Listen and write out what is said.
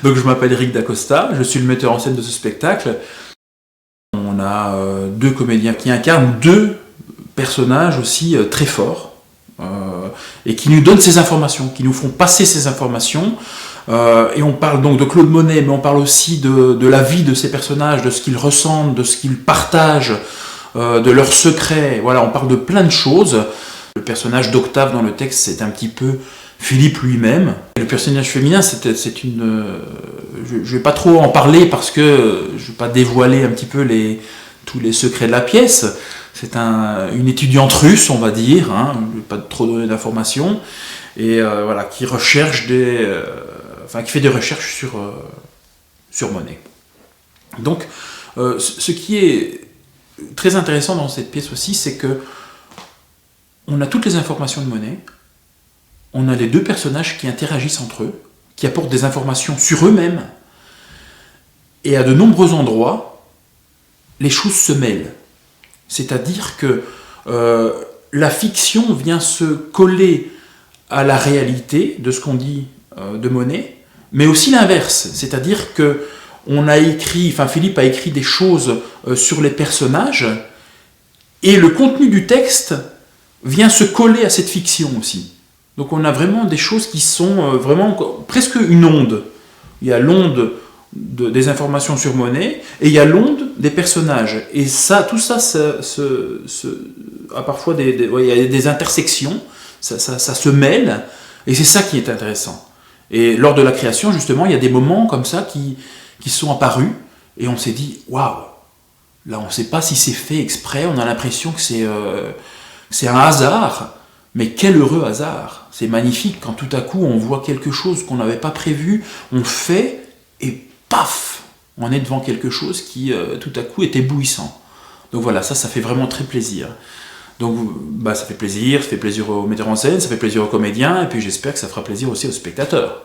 Donc je m'appelle Eric Dacosta, je suis le metteur en scène de ce spectacle. On a deux comédiens qui incarnent deux personnages aussi très forts et qui nous donnent ces informations, qui nous font passer ces informations. Et on parle donc de Claude Monet, mais on parle aussi de la vie de ces personnages, de ce qu'ils ressentent, de ce qu'ils partagent, de leurs secrets. Voilà, on parle de plein de choses. Le personnage d'Octave dans le texte, c'est un petit peu Philippe lui-même. Le personnage féminin, c'est une... je ne vais pas trop en parler parce que je ne vais pas dévoiler un petit peu tous les secrets de la pièce. C'est une étudiante russe, on va dire, hein, je ne vais pas trop donner d'informations, et voilà, qui recherche qui fait des recherches sur Monet. Donc, ce qui est très intéressant dans cette pièce aussi, c'est que on a toutes les informations de Monet, on a les deux personnages qui interagissent entre eux, qui apportent des informations sur eux-mêmes, et à de nombreux endroits, les choses se mêlent. C'est-à-dire que la fiction vient se coller à la réalité de ce qu'on dit de Monet, mais aussi l'inverse. C'est-à-dire que Philippe a écrit des choses sur les personnages, et le contenu du texte vient se coller à cette fiction aussi. Donc on a vraiment des choses qui sont vraiment presque une onde. Il y a l'onde des informations sur Monet, et il y a l'onde des personnages. Et ça, tout ça, a parfois il y a des intersections, ça se mêle, et c'est ça qui est intéressant. Et lors de la création, justement, il y a des moments comme ça qui sont apparus, et on s'est dit, waouh, là on ne sait pas si c'est fait exprès, on a l'impression que c'est un hasard, mais quel heureux hasard. C'est magnifique quand tout à coup on voit quelque chose qu'on n'avait pas prévu, on fait, et paf, on est devant quelque chose qui tout à coup est éblouissant. Donc voilà, ça fait vraiment très plaisir. Donc ça fait plaisir au metteur en scène, ça fait plaisir aux comédiens, et puis j'espère que ça fera plaisir aussi aux spectateurs.